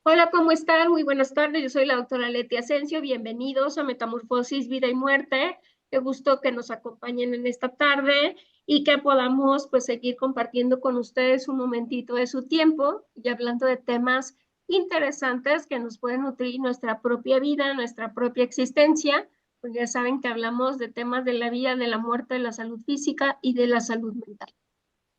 Hola, ¿cómo están? Muy buenas tardes. Yo soy la doctora Leti Asensio. Bienvenidos a Metamorfosis, Vida y Muerte. Qué gusto que nos acompañen en esta tarde y que podamos pues seguir compartiendo con ustedes un momentito de su tiempo y hablando de temas interesantes que nos pueden nutrir nuestra propia vida, nuestra propia existencia. Pues ya saben que hablamos de temas de la vida, de la muerte, de la salud física y de la salud mental.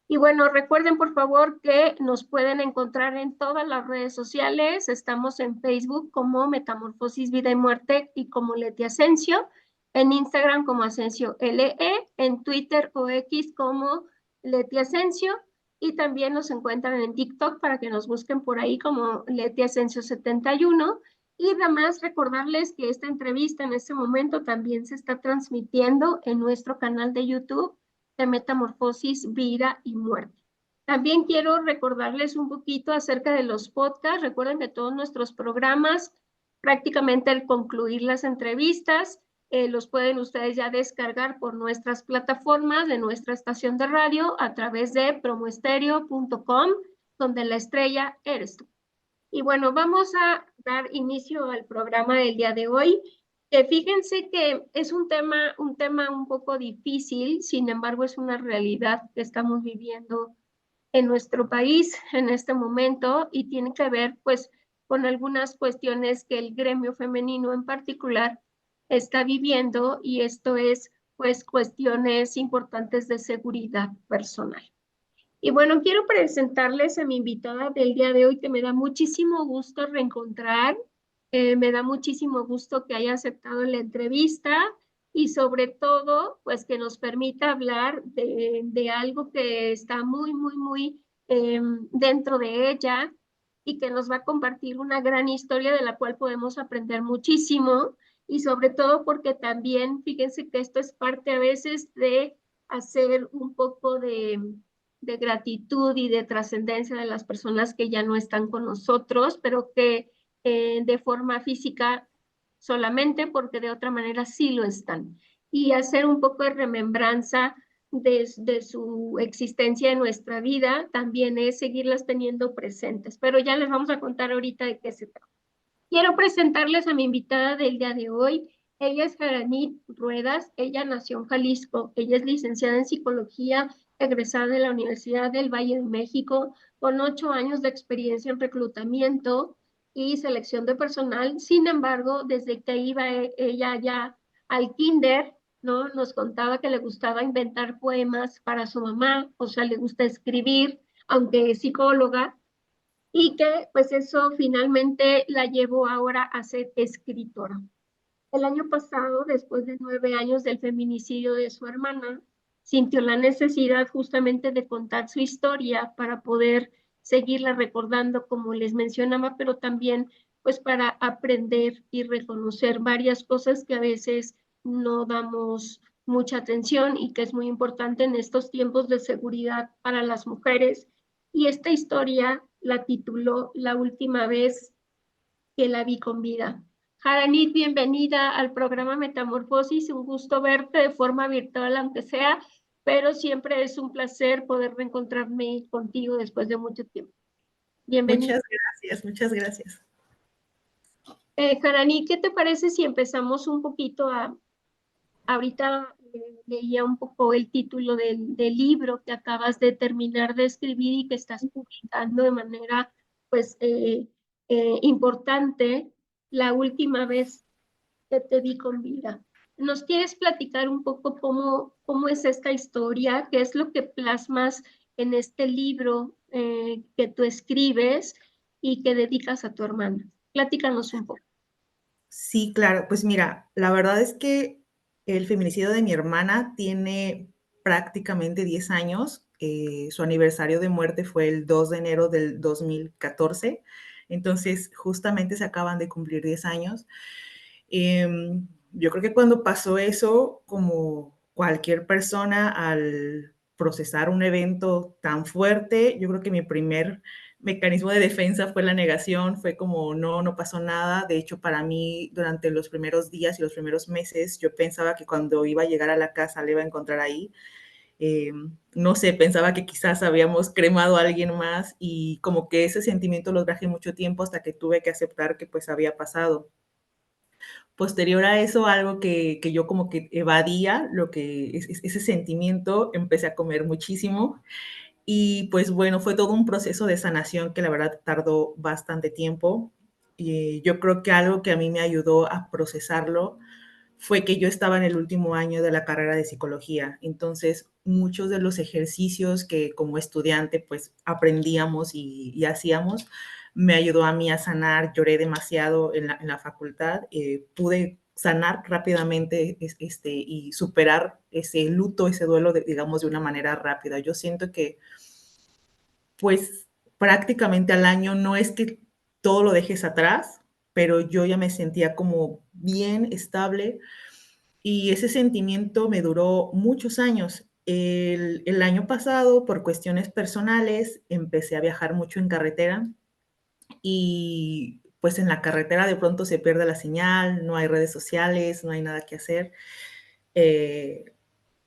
Y bueno, recuerden por favor que nos pueden encontrar en todas las redes sociales. Estamos en Facebook como Metamorfosis Vida y Muerte y como Leti Asensio, en Instagram como Asensio LE, en Twitter o X como Leti Asensio y también nos encuentran en TikTok para que nos busquen por ahí como Leti Asensio 71. Y además recordarles que esta entrevista en este momento también se está transmitiendo en nuestro canal de YouTube de Metamorfosis, Vida y Muerte. También quiero recordarles un poquito acerca de los podcasts. Recuerden que todos nuestros programas, prácticamente al concluir las entrevistas, los pueden ustedes ya descargar por nuestras plataformas de nuestra estación de radio a través de promoestereo.com, donde la estrella eres tú. Y bueno, vamos a dar inicio al programa del día de hoy. Fíjense que es un tema un poco difícil, sin embargo es una realidad que estamos viviendo en nuestro país en este momento y tiene que ver pues con algunas cuestiones que el gremio femenino en particular está viviendo y esto es pues cuestiones importantes de seguridad personal. Y bueno, quiero presentarles a mi invitada del día de hoy, que me da muchísimo gusto reencontrar, me da muchísimo gusto que haya aceptado la entrevista y sobre todo, pues que nos permita hablar de algo que está muy dentro de ella y que nos va a compartir una gran historia de la cual podemos aprender muchísimo y sobre todo porque también, fíjense que esto es parte a veces de hacer un poco de gratitud y de trascendencia de las personas que ya no están con nosotros, pero que de forma física solamente, porque de otra manera sí lo están. Y hacer un poco de remembranza de su existencia en nuestra vida también es seguirlas teniendo presentes. Pero ya les vamos a contar ahorita de qué se trata. Quiero presentarles a mi invitada del día de hoy. Ella es Jaranit Ruedas. Ella nació en Jalisco. Ella es licenciada en psicología, egresada de la Universidad del Valle de México, con 8 años de experiencia en reclutamiento y selección de personal. Sin embargo, desde que iba ella ya al kinder, ¿no? Nos contaba que le gustaba inventar poemas para su mamá, o sea, le gusta escribir, aunque es psicóloga, y que pues eso finalmente la llevó ahora a ser escritora. El año pasado, después de 9 años del feminicidio de su hermana, sintió la necesidad justamente de contar su historia para poder seguirla recordando, como les mencionaba, pero también pues para aprender y reconocer varias cosas que a veces no damos mucha atención y que es muy importante en estos tiempos de seguridad para las mujeres. Y esta historia la tituló La última vez que la vi con vida. Jaranit, bienvenida al programa Metamorfosis. Un gusto verte de forma virtual, aunque sea, pero siempre es un placer poder reencontrarme contigo después de mucho tiempo. Bienvenida. Muchas gracias, muchas gracias. Jaranit, ¿qué te parece si empezamos un poquito ahorita leía un poco el título del libro que acabas de terminar de escribir y que estás publicando de manera, pues, importante, la última vez que te vi con vida? ¿Nos quieres platicar un poco cómo es esta historia? ¿Qué es lo que plasmas en este libro que tú escribes y que dedicas a tu hermana? Platícanos un poco. Sí, claro, pues mira, la verdad es que el feminicidio de mi hermana tiene prácticamente 10 años. Su aniversario de muerte fue el 2 de enero del 2014. Entonces, justamente se acaban de cumplir 10 años. Yo creo que cuando pasó eso, como cualquier persona, al procesar un evento tan fuerte, yo creo que mi primer mecanismo de defensa fue la negación, fue como, no, no pasó nada. De hecho, para mí, durante los primeros días y los primeros meses, yo pensaba que cuando iba a llegar a la casa, le iba a encontrar ahí. eh, no sé, pensaba que quizás habíamos cremado a alguien más y como que ese sentimiento lo traje mucho tiempo hasta que tuve que aceptar que pues había pasado. Posterior a eso, algo que yo como que evadía, lo que ese sentimiento, empecé a comer muchísimo y pues bueno, fue todo un proceso de sanación que la verdad tardó bastante tiempo. Y yo creo que algo que a mí me ayudó a procesarlo fue que yo estaba en el último año de la carrera de psicología. Entonces, muchos de los ejercicios que como estudiante pues aprendíamos y hacíamos, me ayudó a mí a sanar. Lloré demasiado en la facultad, pude sanar rápidamente y superar ese luto, ese duelo, digamos, de una manera rápida. Yo siento que pues prácticamente al año no es que todo lo dejes atrás, pero yo ya me sentía como bien estable y ese sentimiento me duró muchos años. El año pasado, por cuestiones personales, empecé a viajar mucho en carretera y pues en la carretera de pronto se pierde la señal, no hay redes sociales, no hay nada que hacer. Eh,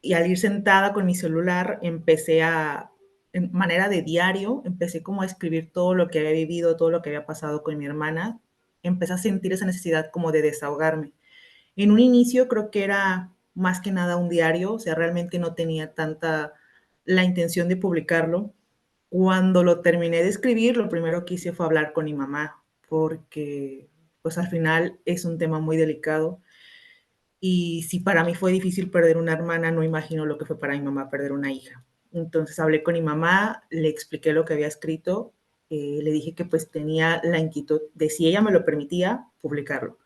y al ir sentada con mi celular, empecé a, en manera de diario, empecé como a escribir todo lo que había vivido, todo lo que había pasado con mi hermana. Empecé a sentir esa necesidad como de desahogarme. En un inicio creo que era más que nada un diario, o sea, realmente no tenía tanta la intención de publicarlo. Cuando lo terminé de escribir, lo primero que hice fue hablar con mi mamá, porque pues al final es un tema muy delicado y si para mí fue difícil perder una hermana, no imagino lo que fue para mi mamá perder una hija. Entonces hablé con mi mamá, le expliqué lo que había escrito, le dije que pues tenía la inquietud de si ella me lo permitía, publicarlo.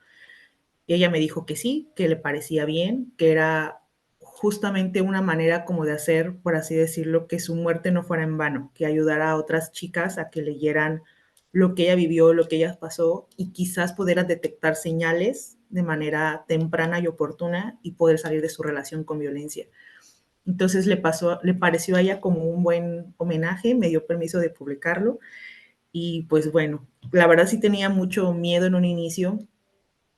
Y ella me dijo que sí, que le parecía bien, que era justamente una manera como de hacer, por así decirlo, que su muerte no fuera en vano, que ayudara a otras chicas a que leyeran lo que ella vivió, lo que ella pasó y quizás pudieran detectar señales de manera temprana y oportuna y poder salir de su relación con violencia. Entonces le pareció a ella como un buen homenaje, me dio permiso de publicarlo y pues bueno, la verdad sí tenía mucho miedo en un inicio,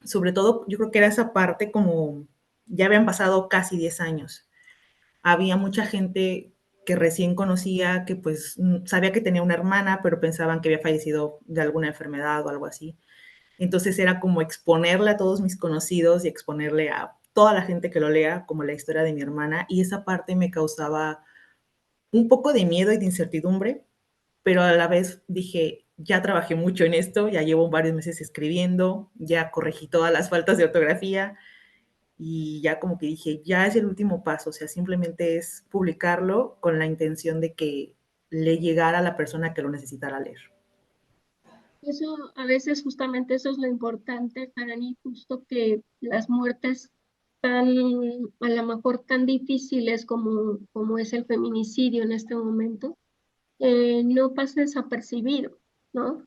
sobre todo yo creo que era esa parte como ya habían pasado casi 10 años. Había mucha gente que recién conocía, que pues sabía que tenía una hermana, pero pensaban que había fallecido de alguna enfermedad o algo así. Entonces era como exponerle a todos mis conocidos y exponerle a toda la gente que lo lea como la historia de mi hermana y esa parte me causaba un poco de miedo y de incertidumbre, pero a la vez dije, ya trabajé mucho en esto, ya llevo varios meses escribiendo, ya corregí todas las faltas de ortografía y ya como que dije, ya es el último paso, o sea, simplemente es publicarlo con la intención de que le llegara a la persona que lo necesitara leer. Eso, a veces justamente eso es lo importante para mí, justo que las muertes tan, a lo mejor tan difíciles como es el feminicidio en este momento, no pase desapercibido, ¿no?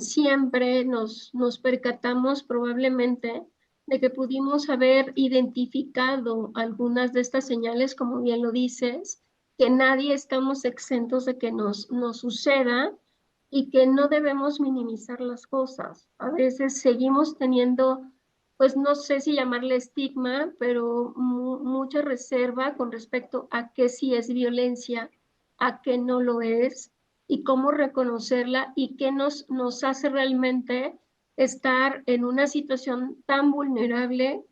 Siempre nos percatamos probablemente de que pudimos haber identificado algunas de estas señales, como bien lo dices, que nadie estamos exentos de que nos suceda y que no debemos minimizar las cosas. A veces seguimos teniendo, pues no sé si llamarle estigma, pero mucha reserva con respecto a qué sí es violencia, a qué no lo es y cómo reconocerla y qué nos hace realmente estar en una situación tan vulnerable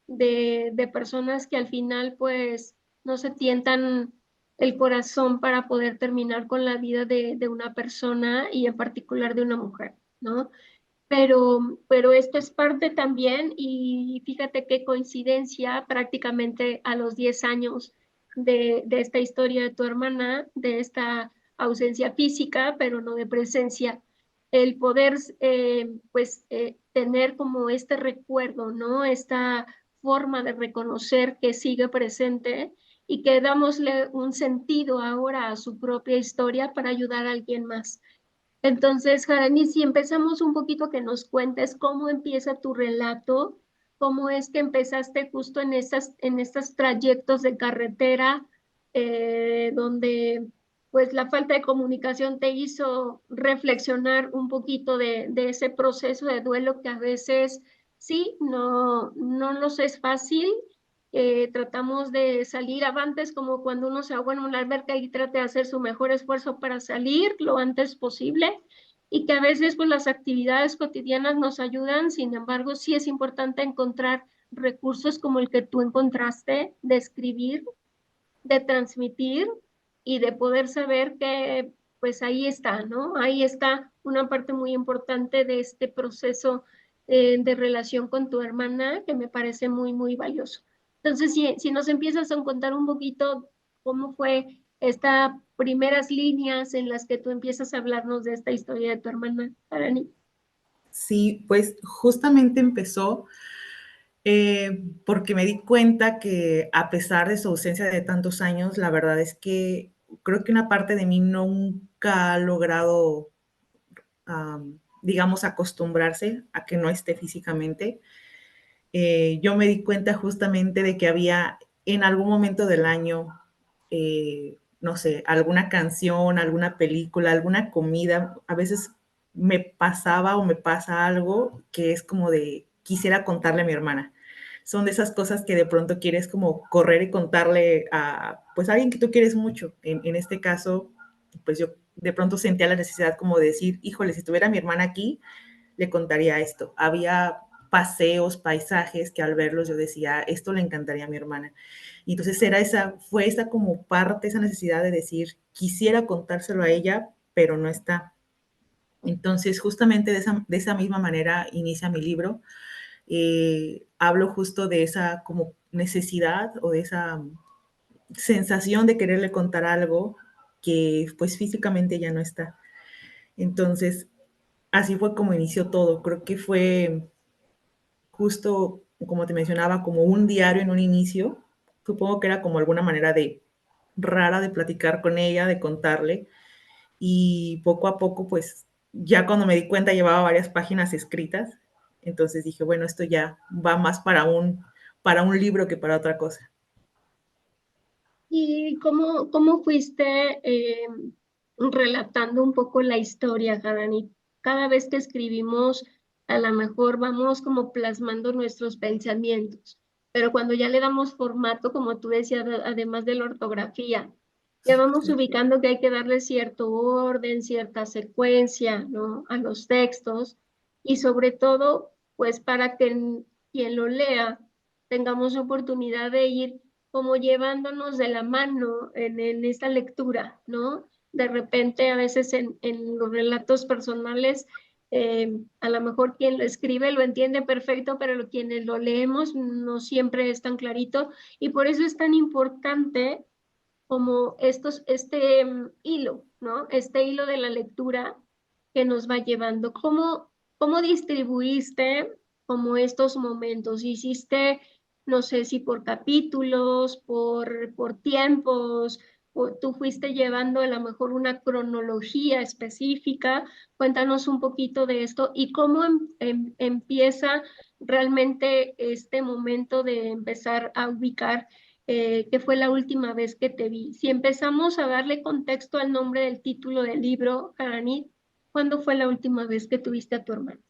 de personas que al final pues no se tientan el corazón para poder terminar con la vida de una persona y en particular de una mujer, ¿no? Pero esto es parte también y fíjate qué coincidencia, prácticamente a los 10 años de esta historia de tu hermana, de esta ausencia física, pero no de presencia, el poder tener como este recuerdo, ¿no? Esta forma de reconocer que sigue presente y que damosle un sentido ahora a su propia historia para ayudar a alguien más. Entonces, Jarani, si empezamos un poquito que nos cuentes cómo empieza tu relato, cómo es que empezaste justo en estos trayectos de carretera, donde pues la falta de comunicación te hizo reflexionar un poquito de ese proceso de duelo que a veces sí, no nos es fácil tratamos de salir avantes, como cuando uno se ahoga en una alberca y trata de hacer su mejor esfuerzo para salir lo antes posible, y que a veces pues las actividades cotidianas nos ayudan. Sin embargo, sí es importante encontrar recursos como el que tú encontraste, de escribir, de transmitir y de poder saber que pues ahí está, ¿no? Ahí está una parte muy importante de este proceso de relación con tu hermana, que me parece muy, muy valioso. Entonces, si nos empiezas a contar un poquito cómo fue estas primeras líneas en las que tú empiezas a hablarnos de esta historia de tu hermana, Arani. Sí, pues justamente empezó porque me di cuenta que a pesar de su ausencia de tantos años, la verdad es que creo que una parte de mí nunca ha logrado, digamos, acostumbrarse a que no esté físicamente. Yo me di cuenta justamente de que había en algún momento del año, no sé, alguna canción, alguna película, alguna comida, a veces me pasaba o me pasa algo que es como de, quisiera contarle a mi hermana. Son de esas cosas que de pronto quieres como correr y contarle a, pues, a alguien que tú quieres mucho. En este caso, pues yo de pronto sentía la necesidad como de decir, híjole, si tuviera mi hermana aquí, le contaría esto. Había paseos, paisajes que al verlos yo decía, esto le encantaría a mi hermana. Y entonces fue esa como parte, esa necesidad de decir, quisiera contárselo a ella, pero no está. Entonces, justamente de esa misma manera inicia mi libro. Hablo justo de esa como necesidad o de esa sensación de quererle contar algo que pues físicamente ya no está. Entonces, así fue como inició todo. Creo que fue justo, como te mencionaba, como un diario en un inicio. Supongo que era como alguna manera de rara de platicar con ella, de contarle. Y poco a poco, pues ya cuando me di cuenta llevaba varias páginas escritas. Entonces dije, bueno, esto ya va más para un libro que para otra cosa. ¿Y cómo fuiste relatando un poco la historia, Harani? Cada vez que escribimos, a lo mejor vamos como plasmando nuestros pensamientos, pero cuando ya le damos formato, como tú decías, además de la ortografía, ya vamos ubicando que hay que darle cierto orden, cierta secuencia, ¿no? A los textos, y sobre todo, pues para que quien lo lea tengamos oportunidad de ir como llevándonos de la mano en esta lectura, ¿no? De repente, a veces en los relatos personales, a lo mejor quien lo escribe lo entiende perfecto, pero quienes lo leemos no siempre es tan clarito, y por eso es tan importante como este hilo, ¿no? Este hilo de la lectura que nos va llevando. ¿Cómo distribuiste como estos momentos? ¿Hiciste, no sé si por capítulos, por tiempos, o tú fuiste llevando a lo mejor una cronología específica? Cuéntanos un poquito de esto y cómo empieza realmente este momento de empezar a ubicar que fue la última vez que te vi. Si empezamos a darle contexto al nombre del título del libro, Haranit, ¿cuándo fue la última vez que tuviste a tu hermano?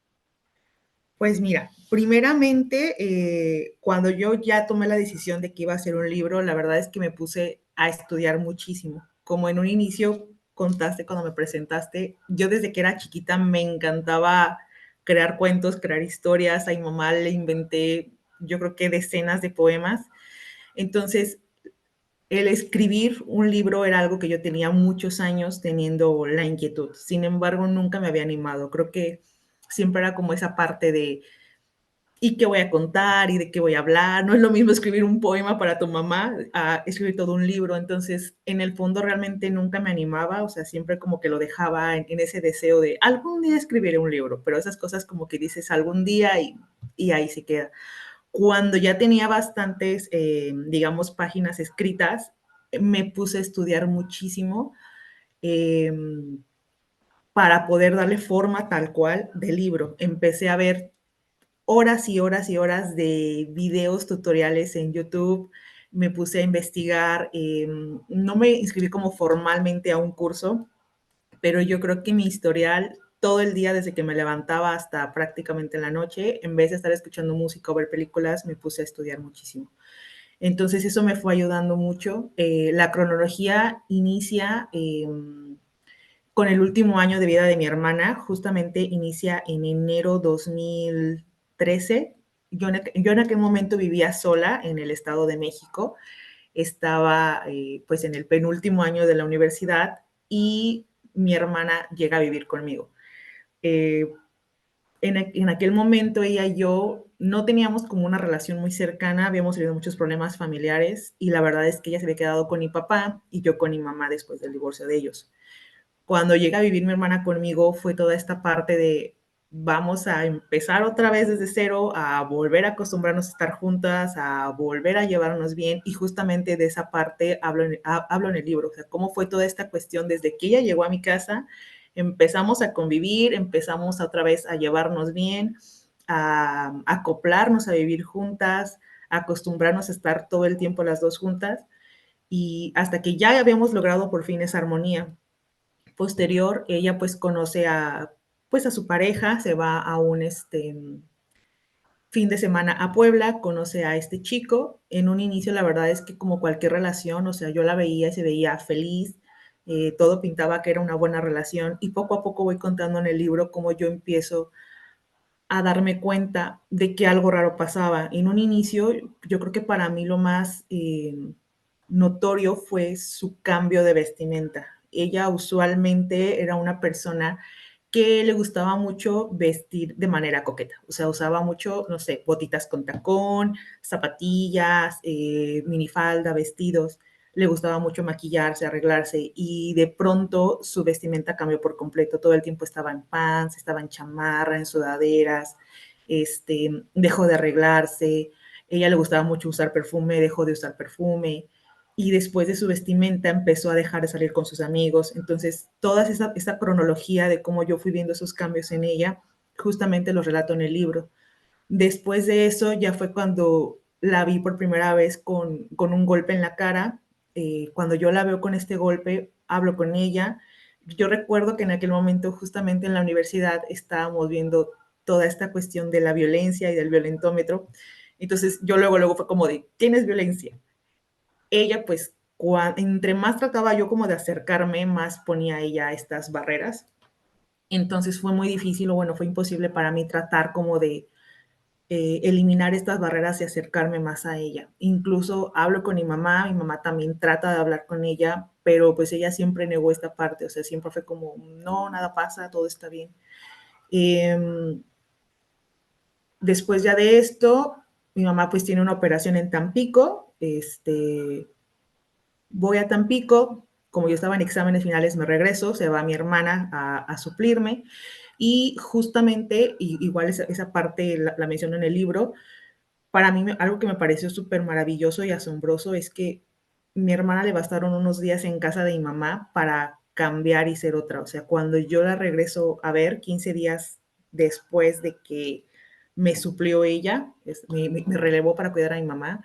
Pues mira, primeramente, cuando yo ya tomé la decisión de que iba a hacer un libro, la verdad es que me puse a estudiar muchísimo. Como en un inicio contaste cuando me presentaste, yo desde que era chiquita me encantaba crear cuentos, crear historias. A mi mamá le inventé, yo creo que decenas de poemas. Entonces, el escribir un libro era algo que yo tenía muchos años teniendo la inquietud. Sin embargo, nunca me había animado. Creo que siempre era como esa parte de y qué voy a contar y de qué voy a hablar. No es lo mismo escribir un poema para tu mamá a escribir todo un libro. Entonces, en el fondo realmente nunca me animaba, o sea, siempre como que lo dejaba en ese deseo de algún día escribiré un libro, pero esas cosas como que dices algún día y ahí se queda. Cuando ya tenía bastantes, digamos, páginas escritas, me puse a estudiar muchísimo eh, para poder darle forma tal cual del libro. Empecé a ver horas y horas y horas de videos tutoriales en YouTube. Me puse a investigar. No me inscribí como formalmente a un curso, pero yo creo que mi historial todo el día desde que me levantaba hasta prácticamente en la noche, en vez de estar escuchando música o ver películas, me puse a estudiar muchísimo. Entonces eso me fue ayudando mucho. La cronología inicia con el último año de vida de mi hermana, justamente inicia en enero 2013. Yo en aquel momento vivía sola en el Estado de México, estaba pues en el penúltimo año de la universidad y mi hermana llega a vivir conmigo. Eh, en aquel momento ella y yo no teníamos como una relación muy cercana, habíamos tenido muchos problemas familiares y la verdad es que ella se había quedado con mi papá y yo con mi mamá después del divorcio de ellos. Cuando llega a vivir mi hermana conmigo fue toda esta parte de vamos a empezar otra vez desde cero, a volver a acostumbrarnos a estar juntas, a volver a llevarnos bien y justamente de esa parte hablo en el libro, o sea, cómo fue toda esta cuestión desde que ella llegó a mi casa, empezamos a convivir, empezamos otra vez a llevarnos bien, a acoplarnos a vivir juntas, a acostumbrarnos a estar todo el tiempo las dos juntas y hasta que ya habíamos logrado por fin esa armonía. Posterior, ella pues conoce pues a su pareja, se va a un fin de semana a Puebla, conoce a este chico. En un inicio, la verdad es que como cualquier relación, o sea, yo la veía y se veía feliz, todo pintaba que era una buena relación y poco a poco voy contando en el libro cómo yo empiezo a darme cuenta de que algo raro pasaba. En un inicio, yo creo que para mí lo más notorio fue su cambio de vestimenta. Ella usualmente era una persona que le gustaba mucho vestir de manera coqueta, o sea, usaba mucho, no sé, botitas con tacón, zapatillas, minifalda, vestidos, le gustaba mucho maquillarse, arreglarse y de pronto su vestimenta cambió por completo, todo el tiempo estaba en pants, estaba en chamarra, en sudaderas, dejó de arreglarse, ella le gustaba mucho usar perfume, dejó de usar perfume, y después de su vestimenta empezó a dejar de salir con sus amigos. Entonces, toda esa cronología de cómo yo fui viendo esos cambios en ella, justamente los relato en el libro. Después de eso, ya fue cuando la vi por primera vez con un golpe en la cara. Cuando yo la veo con este golpe, hablo con ella. Yo recuerdo que en aquel momento, justamente en la universidad, estábamos viendo toda esta cuestión de la violencia y del violentómetro. Entonces, yo luego fue como de, ¿tienes violencia? Ella pues entre más trataba yo como de acercarme, más ponía ella estas barreras. Entonces fue muy difícil o bueno, fue imposible para mí tratar como de eliminar estas barreras y acercarme más a ella. Incluso hablo con mi mamá también trata de hablar con ella, pero pues ella siempre negó esta parte, o sea, siempre fue como, no, nada pasa, todo está bien. Eh, Después ya de esto, mi mamá pues tiene una operación en Tampico, voy a Tampico, como yo estaba en exámenes finales, me regreso, se va mi hermana a suplirme y justamente, igual esa parte la menciono en el libro, para mí algo que me pareció súper maravilloso y asombroso es que mi hermana le bastaron unos días en casa de mi mamá para cambiar y ser otra. O sea, cuando yo la regreso a ver, 15 días después de que me suplió ella, me relevó para cuidar a mi mamá,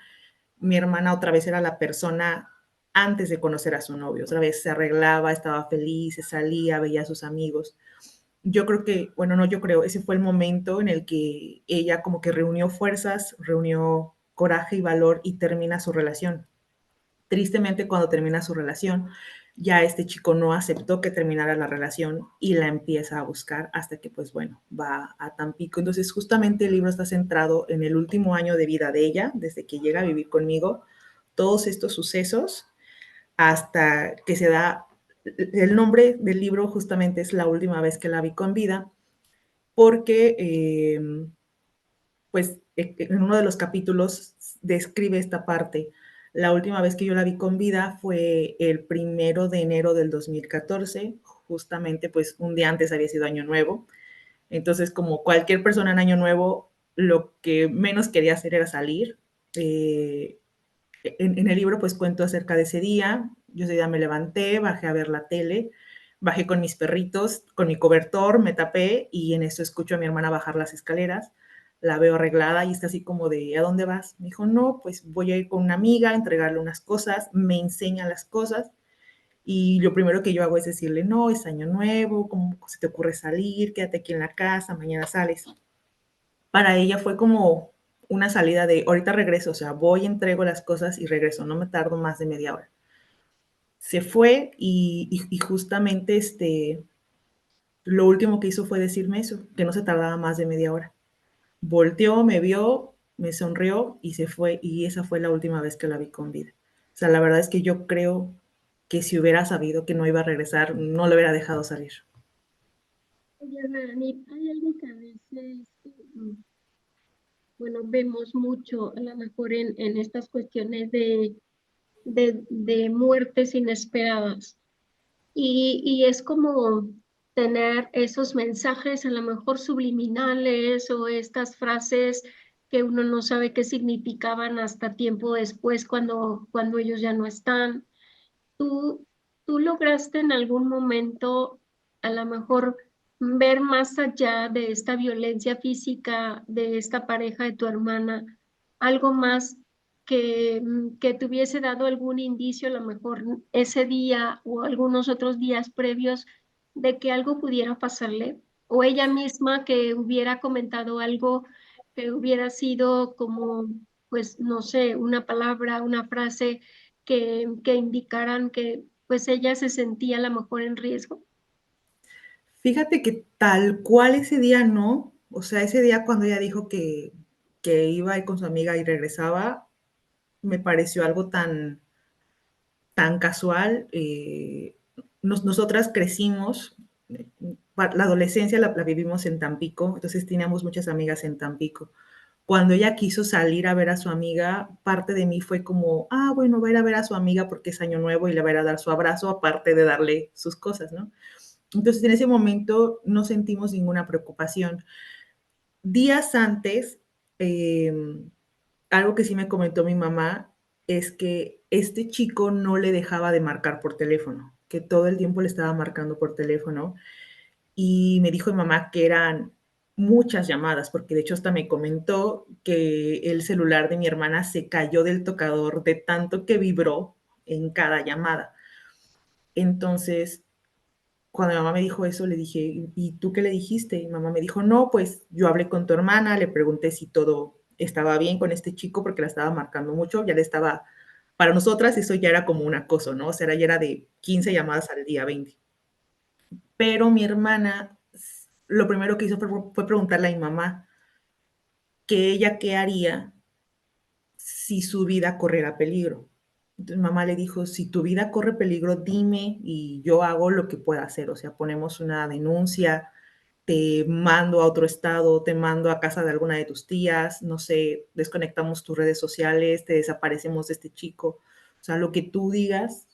mi hermana otra vez era la persona antes de conocer a su novio, otra vez se arreglaba, estaba feliz, se salía, veía a sus amigos. Yo creo que, bueno, no yo creo, ese fue el momento en el que ella como que reunió fuerzas, reunió coraje y valor y termina su relación. Tristemente, cuando termina su relación, ya este chico no aceptó que terminara la relación y la empieza a buscar hasta que, pues bueno, va a Tampico. Entonces, justamente el libro está centrado en el último año de vida de ella, desde que llega a vivir conmigo, todos estos sucesos hasta que se da el nombre del libro justamente es La última vez que la vi con vida, porque pues en uno de los capítulos describe esta parte. La última vez que yo la vi con vida fue el 1 de enero del 2014, justamente pues un día antes había sido Año Nuevo. Entonces, como cualquier persona en Año Nuevo, lo que menos quería hacer era salir. En el libro pues cuento acerca de ese día. Yo ese día me levanté, bajé a ver la tele, bajé con mis perritos, con mi cobertor, me tapé y en eso escucho a mi hermana bajar las escaleras. La veo arreglada y está así como de, ¿a dónde vas? Me dijo, no, pues voy a ir con una amiga a entregarle unas cosas, me enseña las cosas y lo primero que yo hago es decirle, no, es año nuevo, ¿cómo se te ocurre salir? Quédate aquí en la casa, mañana sales. Para ella fue como, una salida de ahorita regreso, o sea, voy, entrego las cosas y regreso, no me tardo más de media hora. Se fue y justamente lo último que hizo fue decirme eso, que no se tardaba más de media hora. Volteó, me vio, me sonrió y se fue, y esa fue la última vez que la vi con vida. O sea, la verdad es que yo creo que si hubiera sabido que no iba a regresar, no lo hubiera dejado salir. Oye, Dani, hay algo que a veces, bueno, vemos mucho, a lo mejor en estas cuestiones de muertes inesperadas. Y es como tener esos mensajes a lo mejor subliminales o estas frases que uno no sabe qué significaban hasta tiempo después cuando ellos ya no están. ¿Tú, tú lograste en algún momento a lo mejor ver más allá de esta violencia física de esta pareja de tu hermana, algo más que te hubiese dado algún indicio, a lo mejor ese día o algunos otros días previos, de que algo pudiera pasarle? O ella misma que hubiera comentado algo que hubiera sido como, pues, no sé, una palabra, una frase que indicaran que pues ella se sentía a lo mejor en riesgo. Fíjate que tal cual ese día no, o sea, ese día cuando ella dijo que iba a ir con su amiga y regresaba, me pareció algo tan casual. Nosotras crecimos, la adolescencia la vivimos en Tampico, entonces teníamos muchas amigas en Tampico. Cuando ella quiso salir a ver a su amiga, parte de mí fue como, ah, bueno, va a ir a ver a su amiga porque es año nuevo y le va a ir a dar su abrazo, aparte de darle sus cosas, ¿no? Entonces, en ese momento no sentimos ninguna preocupación. Días antes, eh, algo que sí me comentó mi mamá es que este chico no le dejaba de marcar por teléfono, que todo el tiempo le estaba marcando por teléfono. Y me dijo mi mamá que eran muchas llamadas, porque de hecho hasta me comentó que el celular de mi hermana se cayó del tocador de tanto que vibró en cada llamada. Entonces, cuando mi mamá me dijo eso, le dije, ¿y tú qué le dijiste? Y mi mamá me dijo, no, pues yo hablé con tu hermana, le pregunté si todo estaba bien con este chico porque la estaba marcando mucho, ya le estaba, para nosotras eso ya era como un acoso, ¿no? O sea, ya era de 15 llamadas al día, 20. Pero mi hermana, lo primero que hizo fue preguntarle a mi mamá que ella qué haría si su vida corriera peligro. Entonces mamá le dijo, si tu vida corre peligro, dime y yo hago lo que pueda hacer. O sea, ponemos una denuncia, te mando a otro estado, te mando a casa de alguna de tus tías, no sé, desconectamos tus redes sociales, te desaparecemos de este chico. O sea, lo que tú digas,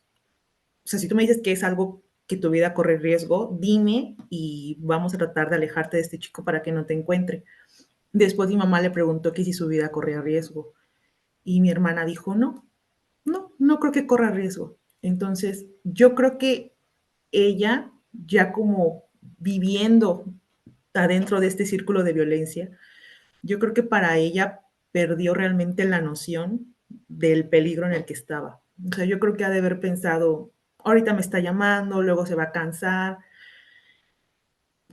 o sea, si tú me dices que es algo que tu vida corre riesgo, dime y vamos a tratar de alejarte de este chico para que no te encuentre. Después mi mamá le preguntó que si su vida corría riesgo y mi hermana dijo, no, no creo que corra riesgo. Entonces, yo creo que ella, ya como viviendo adentro de este círculo de violencia, yo creo que para ella perdió realmente la noción del peligro en el que estaba. O sea, yo creo que ha de haber pensado, ahorita me está llamando, luego se va a cansar,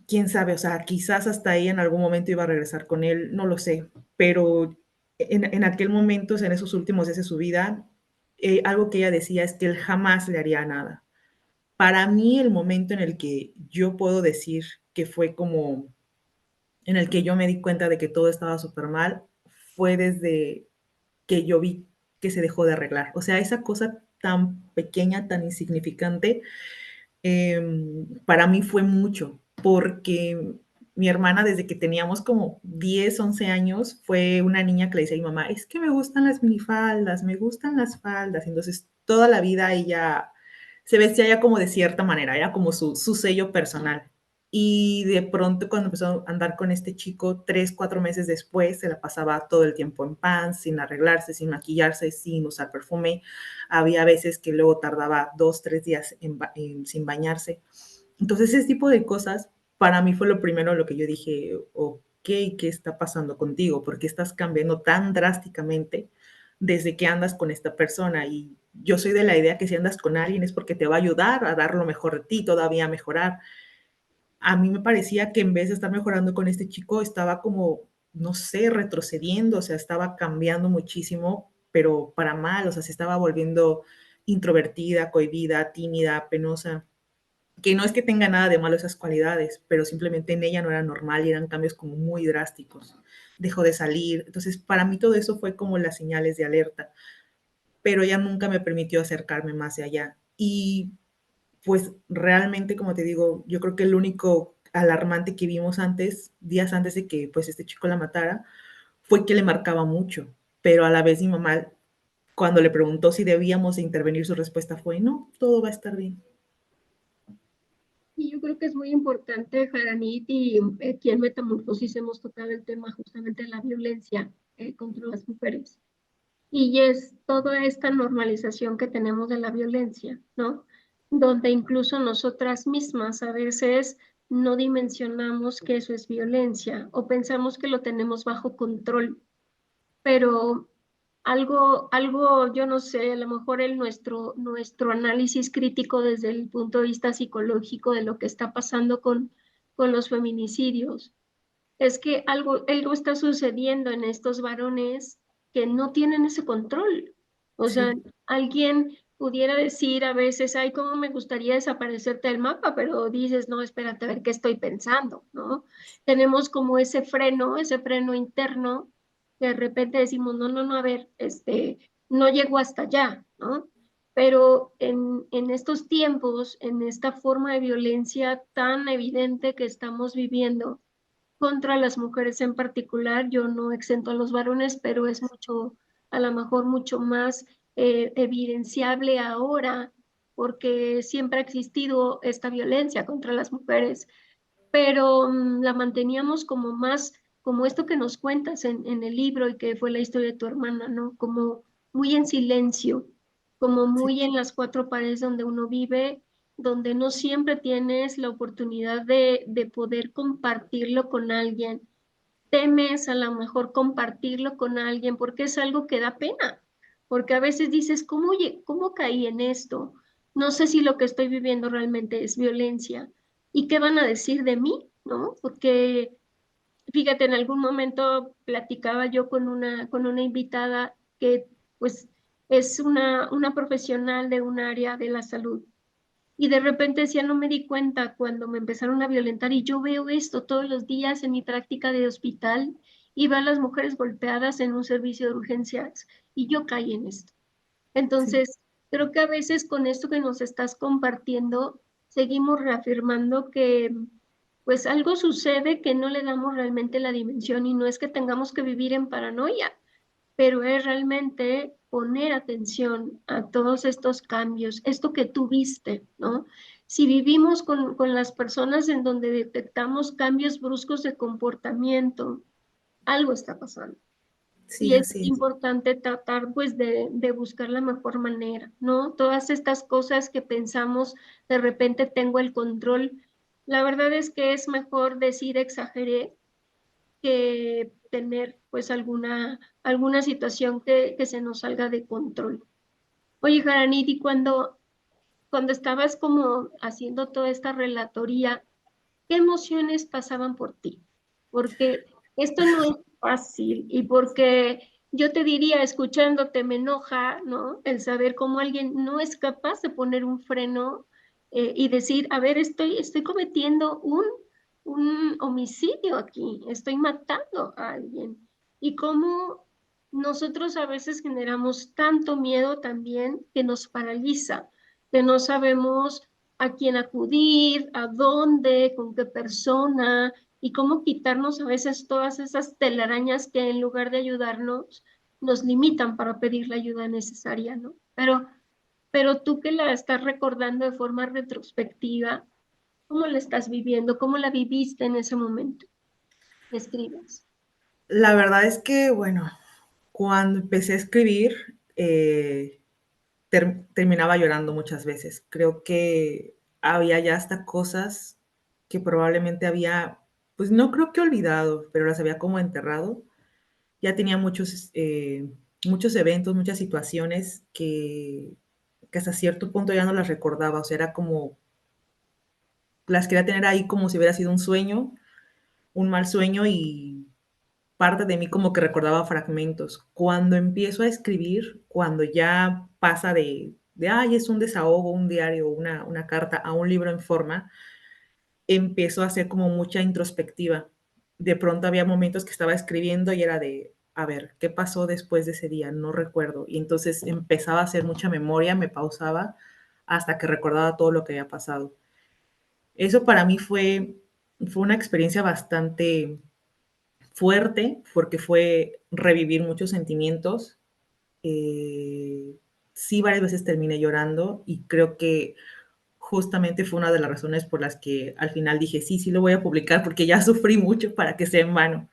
quién sabe, o sea, quizás hasta ella en algún momento iba a regresar con él, no lo sé, pero en aquel momento, o sea, en esos últimos días de su vida, algo que ella decía es que él jamás le haría nada. Para mí, el momento en el que yo puedo decir que fue como, en el que yo me di cuenta de que todo estaba súper mal, fue desde que yo vi que se dejó de arreglar. O sea, esa cosa tan pequeña, tan insignificante, para mí fue mucho, porque mi hermana desde que teníamos como 10, 11 años fue una niña que le decía a mi mamá, es que me gustan las minifaldas, me gustan las faldas. Entonces, toda la vida ella se vestía ya como de cierta manera, era como su sello personal. Y de pronto cuando empezó a andar con este chico, 3, 4 meses después, se la pasaba todo el tiempo en pants, sin arreglarse, sin maquillarse, sin usar perfume. Había veces que luego tardaba 2, 3 días sin bañarse. Entonces, ese tipo de cosas, para mí fue lo primero lo que yo dije, ok, ¿qué está pasando contigo? ¿Por qué estás cambiando tan drásticamente desde que andas con esta persona? Y yo soy de la idea que si andas con alguien es porque te va a ayudar a dar lo mejor de ti, todavía a mejorar. A mí me parecía que en vez de estar mejorando con este chico, estaba como no sé, retrocediendo, o sea, estaba cambiando muchísimo, pero para mal, o sea, se estaba volviendo introvertida, cohibida, tímida, penosa, que no es que tenga nada de malo esas cualidades, pero simplemente en ella no era normal y eran cambios como muy drásticos. Dejó de salir, entonces para mí todo eso fue como las señales de alerta, pero ella nunca me permitió acercarme más de allá. Y pues realmente, como te digo, yo creo que el único alarmante que vimos antes, días antes de que pues este chico la matara, fue que le marcaba mucho, pero a la vez mi mamá, cuando le preguntó si debíamos de intervenir, su respuesta fue, no, todo va a estar bien. Y yo creo que es muy importante, Jaranit, y aquí en Metamorfosis hemos tocado el tema justamente de la violencia contra las mujeres. Y es toda esta normalización que tenemos de la violencia, ¿no? Donde incluso nosotras mismas a veces no dimensionamos que eso es violencia o pensamos que lo tenemos bajo control, pero yo no sé, a lo mejor nuestro análisis crítico desde el punto de vista psicológico de lo que está pasando con los feminicidios es que algo está sucediendo en estos varones que no tienen ese control. O sea, Sí, alguien pudiera decir a veces, ay, cómo me gustaría desaparecerte del mapa, pero dices, no, espérate a ver qué estoy pensando, ¿no? Tenemos como ese freno interno, que de repente decimos, no, no, no, a ver, no llego hasta allá, ¿no? Pero en estos tiempos, en esta forma de violencia tan evidente que estamos viviendo, contra las mujeres en particular, yo no exento a los varones, pero es mucho, a lo mejor mucho más evidenciable ahora, porque siempre ha existido esta violencia contra las mujeres, pero la manteníamos como más, como esto que nos cuentas en el libro y que fue la historia de tu hermana, ¿no? Como muy en silencio, como sí, muy en las cuatro paredes donde uno vive, donde no siempre tienes la oportunidad de poder compartirlo con alguien. Temes a lo mejor compartirlo con alguien porque es algo que da pena, porque a veces dices, ¿cómo caí en esto? No sé si lo que estoy viviendo realmente es violencia. ¿Y qué van a decir de mí? ¿No? Porque, fíjate, en algún momento platicaba yo con una invitada que pues es una profesional de un área de la salud y de repente decía, no me di cuenta cuando me empezaron a violentar y yo veo esto todos los días en mi práctica de hospital y veo a las mujeres golpeadas en un servicio de urgencias y yo caí en esto. sí. Entonces, creo que a veces con esto que nos estás compartiendo, seguimos reafirmando que pues algo sucede que no le damos realmente la dimensión y no es que tengamos que vivir en paranoia, pero es realmente poner atención a todos estos cambios, esto que tú viste, ¿no? Si vivimos con las personas en donde detectamos cambios bruscos de comportamiento, algo está pasando. Y Sí, es así es. importante tratar pues de buscar la mejor manera, ¿no? Todas estas cosas que pensamos, de repente tengo el control, la verdad es que es mejor decir exageré que tener pues alguna situación que se nos salga de control. Oye, Jaranit, y cuando estabas como haciendo toda esta relatoría, ¿qué emociones pasaban por ti? Porque esto no es fácil y porque yo te diría, escuchándote, me enoja, ¿no? El saber cómo alguien no es capaz de poner un freno y decir, a ver, estoy cometiendo un homicidio aquí, estoy matando a alguien. Y cómo nosotros a veces generamos tanto miedo también que nos paraliza, que no sabemos a quién acudir, a dónde, con qué persona y cómo quitarnos a veces todas esas telarañas que en lugar de ayudarnos nos limitan para pedir la ayuda necesaria, ¿no? Pero tú que la estás recordando de forma retrospectiva, ¿cómo la estás viviendo? ¿Cómo la viviste en ese momento? ¿Me escribes? La verdad es que, bueno, cuando empecé a escribir, terminaba llorando muchas veces. Creo que había ya hasta cosas que probablemente había, pues no creo que olvidado, pero las había como enterrado. Ya tenía muchos eventos, muchas situaciones que hasta cierto punto ya no las recordaba. O sea, era como, las quería tener ahí como si hubiera sido un sueño, un mal sueño, y parte de mí como que recordaba fragmentos. Cuando empiezo a escribir, cuando ya pasa ay, es un desahogo, un diario, una carta, a un libro en forma, empiezo a hacer como mucha introspectiva. De pronto había momentos que estaba escribiendo y era de, a ver, ¿qué pasó después de ese día? No recuerdo. Y entonces empezaba a hacer mucha memoria, me pausaba hasta que recordaba todo lo que había pasado. Eso para mí fue una experiencia bastante fuerte porque fue revivir muchos sentimientos. Eh, sí, varias veces terminé llorando y creo que justamente fue una de las razones por las que al final dije, sí, sí lo voy a publicar porque ya sufrí mucho para que sea en vano.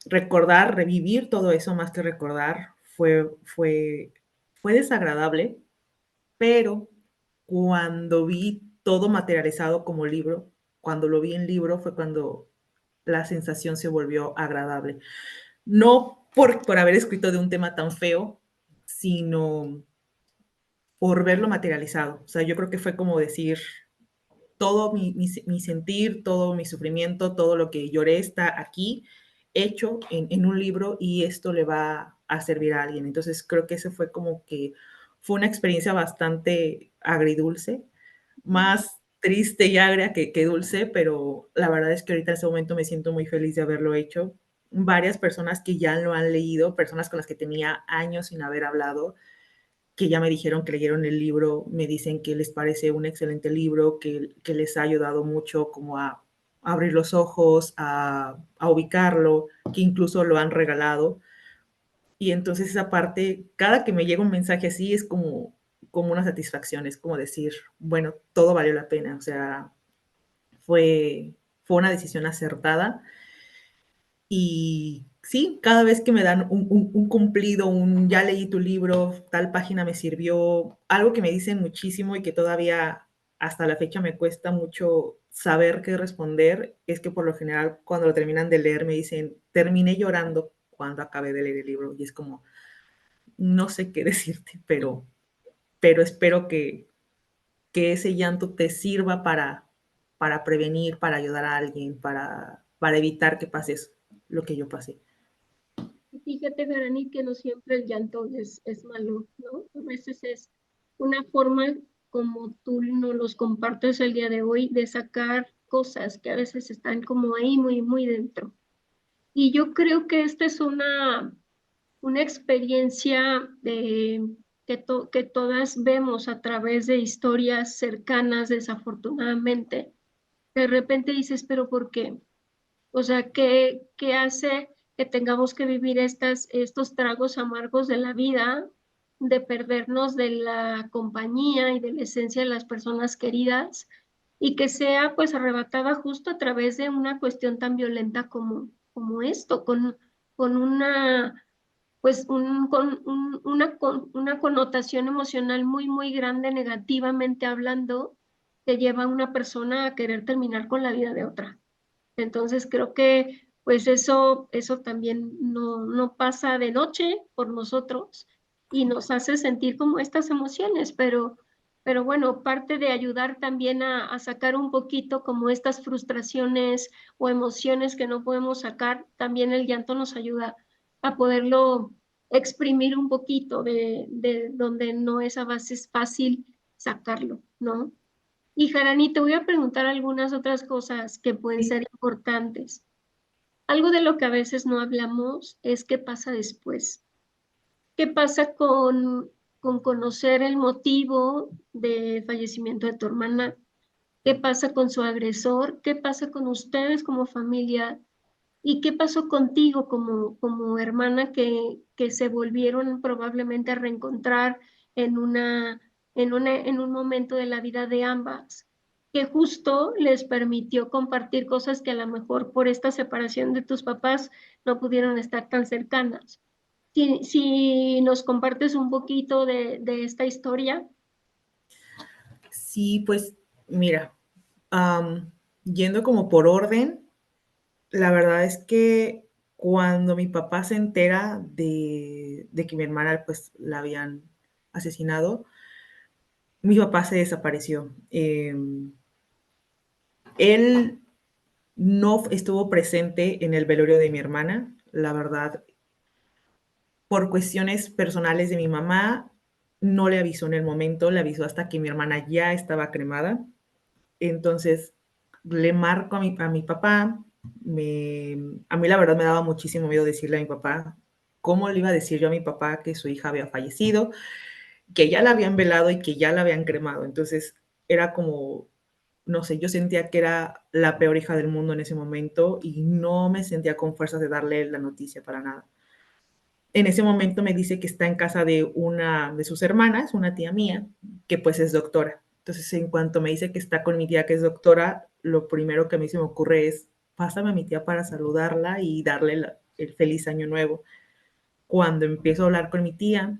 Recordar, revivir todo eso más que recordar fue desagradable, pero cuando vi todo materializado como libro, cuando lo vi en libro fue cuando la sensación se volvió agradable. No por haber escrito de un tema tan feo, sino por verlo materializado. O sea, yo creo que fue como decir, todo mi sentir, todo mi sufrimiento, todo lo que lloré está aquí, hecho en un libro y esto le va a servir a alguien. Entonces creo que eso fue como que fue una experiencia bastante agridulce, más triste y agria que dulce, pero la verdad es que ahorita en ese momento me siento muy feliz de haberlo hecho. Varias personas que ya lo han leído, personas con las que tenía años sin haber hablado, que ya me dijeron que leyeron el libro, me dicen que les parece un excelente libro, que les ha ayudado mucho como a abrir los ojos, a ubicarlo, que incluso lo han regalado. Y entonces esa parte, cada que me llega un mensaje así es como una satisfacción, es como decir, bueno, todo valió la pena, o sea, fue, fue una decisión acertada. Y sí, cada vez que me dan un cumplido, un ya leí tu libro, tal página me sirvió, algo que me dicen muchísimo y que todavía hasta la fecha me cuesta mucho saber qué responder, es que por lo general cuando lo terminan de leer me dicen, terminé llorando cuando acabé de leer el libro. Y es como, no sé qué decirte, pero espero que ese llanto te sirva para prevenir, para ayudar a alguien, para evitar que pases lo que yo pasé. Fíjate, Verani, que no siempre el llanto es malo, ¿no? A veces es una forma, como tú nos los compartes el día de hoy, de sacar cosas que a veces están como ahí muy, muy dentro. Y yo creo que esta es una experiencia que todas vemos a través de historias cercanas, desafortunadamente. De repente dices, pero ¿por qué? O sea, ¿qué hace que tengamos que vivir estos tragos amargos de la vida, de perdernos de la compañía y de la esencia de las personas queridas, y que sea pues arrebatada justo a través de una cuestión tan violenta como esto, con una pues una connotación emocional muy, muy grande negativamente hablando, que lleva a una persona a querer terminar con la vida de otra. Entonces creo que pues eso también no pasa de noche por nosotros y nos hace sentir como estas emociones, pero bueno, parte de ayudar también a sacar un poquito como estas frustraciones o emociones que no podemos sacar, también el llanto nos ayuda a poderlo exprimir un poquito de donde no es a veces fácil sacarlo, ¿no? Y Jarani, te voy a preguntar algunas otras cosas que pueden Sí. ser importantes. Algo de lo que a veces no hablamos es qué pasa después. ¿Qué pasa con conocer el motivo del fallecimiento de tu hermana? ¿Qué pasa con su agresor? ¿Qué pasa con ustedes como familia? ¿Y qué pasó contigo como hermana que se volvieron probablemente a reencontrar en en un momento de la vida de ambas, que justo les permitió compartir cosas que a lo mejor por esta separación de tus papás no pudieron estar tan cercanas? Si nos compartes un poquito de esta historia. Sí, pues mira, yendo como por orden, la verdad es que cuando mi papá se entera de que mi hermana pues la habían asesinado, mi papá se desapareció. Él no estuvo presente en el velorio de mi hermana, la verdad, por cuestiones personales de mi mamá, no le avisó en el momento, le avisó hasta que mi hermana ya estaba cremada. Entonces, le marco a mi papá, a mí la verdad me daba muchísimo miedo decirle a mi papá, ¿cómo le iba a decir yo a mi papá que su hija había fallecido, que ya la habían velado y que ya la habían cremado? Entonces, era como, no sé, yo sentía que era la peor hija del mundo en ese momento y no me sentía con fuerzas de darle la noticia para nada. En ese momento me dice que está en casa de una de sus hermanas, una tía mía, que pues es doctora. Entonces, en cuanto me dice que está con mi tía que es doctora, lo primero que a mí se me ocurre es, pásame a mi tía para saludarla y darle el feliz año nuevo. Cuando empiezo a hablar con mi tía,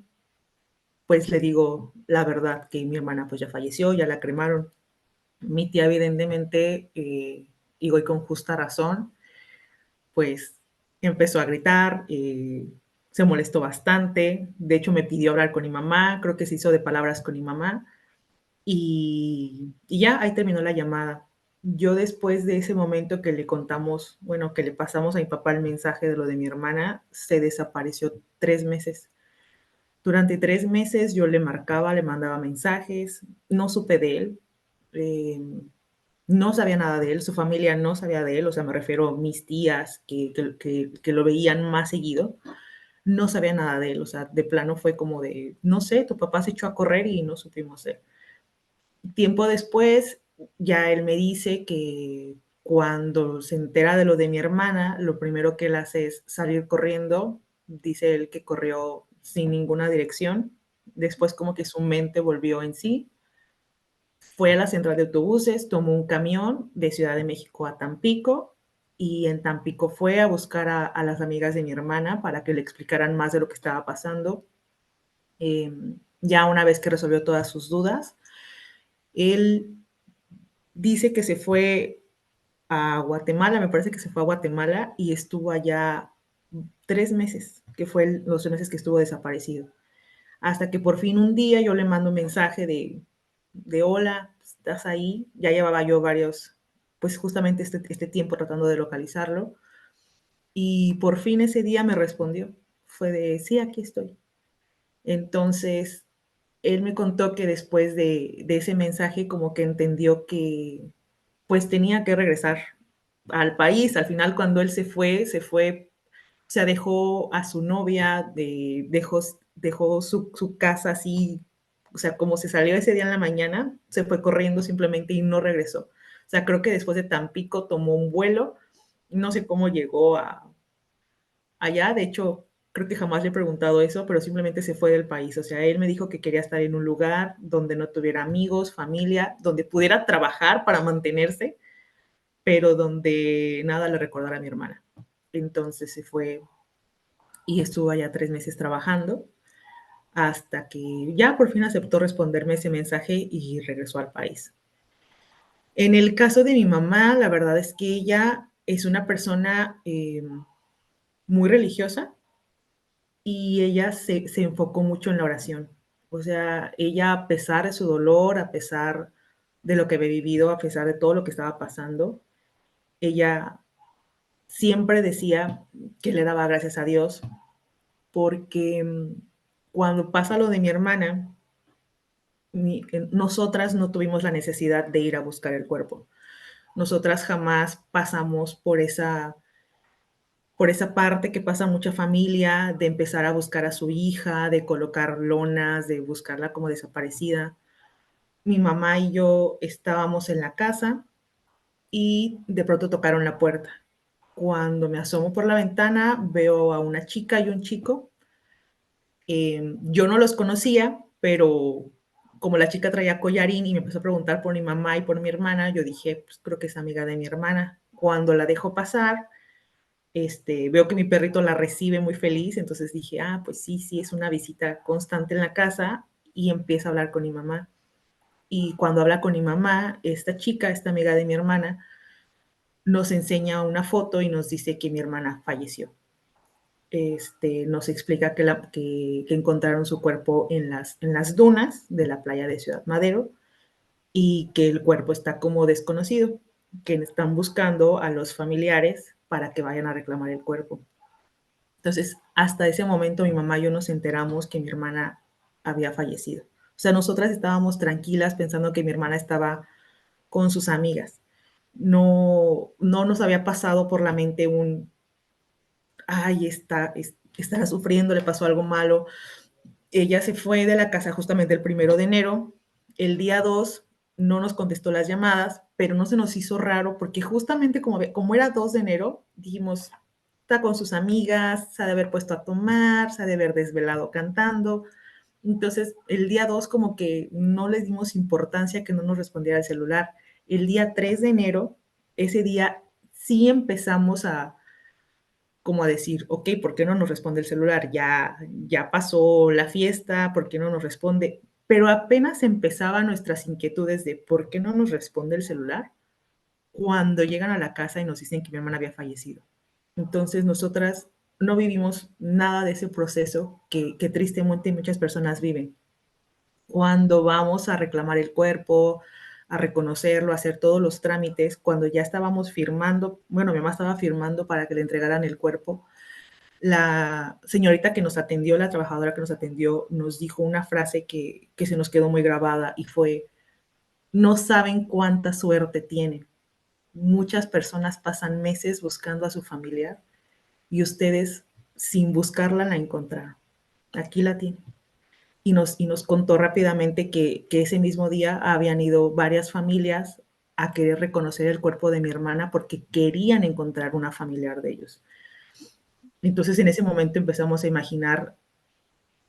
pues le digo la verdad, que mi hermana pues ya falleció, ya la cremaron. Mi tía evidentemente, y voy con justa razón, pues empezó a gritar, se molestó bastante, de hecho me pidió hablar con mi mamá, creo que se hizo de palabras con mi mamá y ya ahí terminó la llamada. Yo después de ese momento que le contamos, bueno, que le pasamos a mi papá el mensaje de lo de mi hermana, se desapareció 3 meses. Durante 3 meses yo le marcaba, le mandaba mensajes, no supe de él, eh, no sabía nada de él, su familia no sabía de él, o sea, me refiero a mis tías que lo veían más seguido, no sabía nada de él, o sea, de plano fue como de, no sé, tu papá se echó a correr y no supimos de él. Tiempo después, ya él me dice que cuando se entera de lo de mi hermana, lo primero que él hace es salir corriendo, dice él que corrió sin ninguna dirección, después como que su mente volvió en sí, fue a la central de autobuses, tomó un camión de Ciudad de México a Tampico y en Tampico fue a buscar a las amigas de mi hermana para que le explicaran más de lo que estaba pasando. Ya una vez que resolvió todas sus dudas, él dice que se fue a Guatemala, me parece que se fue a Guatemala y estuvo allá 3 meses, que fue los 3 meses que estuvo desaparecido. Hasta que por fin un día yo le mando un mensaje de hola, ¿estás ahí? Ya llevaba yo varios, pues justamente este tiempo tratando de localizarlo. Y por fin ese día me respondió. Fue de, sí, aquí estoy. Entonces, él me contó que después de ese mensaje como que entendió que pues tenía que regresar al país. Al final cuando él se fue, o sea, dejó a su novia, dejó su casa así, o sea, como se salió ese día en la mañana, se fue corriendo simplemente y no regresó. O sea, creo que después de Tampico tomó un vuelo, no sé cómo llegó allá, de hecho, creo que jamás le he preguntado eso, pero simplemente se fue del país. O sea, él me dijo que quería estar en un lugar donde no tuviera amigos, familia, donde pudiera trabajar para mantenerse, pero donde nada le recordara a mi hermana. Entonces se fue y estuvo allá 3 meses trabajando hasta que ya por fin aceptó responderme ese mensaje y regresó al país. En el caso de mi mamá, la verdad es que ella es una persona muy religiosa y ella se enfocó mucho en la oración. O sea, ella a pesar de su dolor, a pesar de lo que había vivido, a pesar de todo lo que estaba pasando, ella siempre decía que le daba gracias a Dios porque cuando pasa lo de mi hermana, nosotras no tuvimos la necesidad de ir a buscar el cuerpo. Nosotras jamás pasamos por esa parte que pasa mucha familia, de empezar a buscar a su hija, de colocar lonas, de buscarla como desaparecida. Mi mamá y yo estábamos en la casa y de pronto tocaron la puerta. Cuando me asomo por la ventana, veo a una chica y un chico. Yo no los conocía, pero como la chica traía collarín y me empezó a preguntar por mi mamá y por mi hermana, yo dije, pues creo que es amiga de mi hermana. Cuando la dejo pasar, veo que mi perrito la recibe muy feliz, entonces dije, ah, pues sí, sí, es una visita constante en la casa y empieza a hablar con mi mamá. Y cuando habla con mi mamá, esta chica, esta amiga de mi hermana, nos enseña una foto y nos dice que mi hermana falleció. Nos explica que encontraron su cuerpo en las dunas de la playa de Ciudad Madero y que el cuerpo está como desconocido. que están buscando a los familiares para que vayan a reclamar el cuerpo. Entonces, hasta ese momento mi mamá y yo nos enteramos que mi hermana había fallecido. O sea, nosotras estábamos tranquilas pensando que mi hermana estaba con sus amigas. No nos había pasado por la mente ay, estará sufriendo, le pasó algo malo. Ella se fue de la casa justamente el 1 de enero. El día 2 no nos contestó las llamadas, pero no se nos hizo raro porque justamente como era 2 de enero, dijimos, está con sus amigas, se ha de haber puesto a tomar, se ha de haber desvelado cantando. Entonces, el día 2 como que no les dimos importancia que no nos respondiera el celular. El día 3 de enero, ese día sí empezamos como a decir, ok, ¿por qué no nos responde el celular? Ya pasó la fiesta, ¿por qué no nos responde? Pero apenas empezaban nuestras inquietudes de por qué no nos responde el celular cuando llegan a la casa y nos dicen que mi hermana había fallecido. Entonces nosotras no vivimos nada de ese proceso que tristemente muchas personas viven. Cuando vamos a reclamar el cuerpo, a reconocerlo, a hacer todos los trámites, cuando ya estábamos firmando, bueno, mi mamá estaba firmando para que le entregaran el cuerpo, la señorita que nos atendió, la trabajadora que nos atendió, nos dijo una frase que se nos quedó muy grabada y fue, no saben cuánta suerte tienen. Muchas personas pasan meses buscando a su familiar y ustedes sin buscarla la encontraron. Aquí la tienen. Y nos contó rápidamente que ese mismo día habían ido varias familias a querer reconocer el cuerpo de mi hermana porque querían encontrar una familiar de ellos. Entonces en ese momento empezamos a imaginar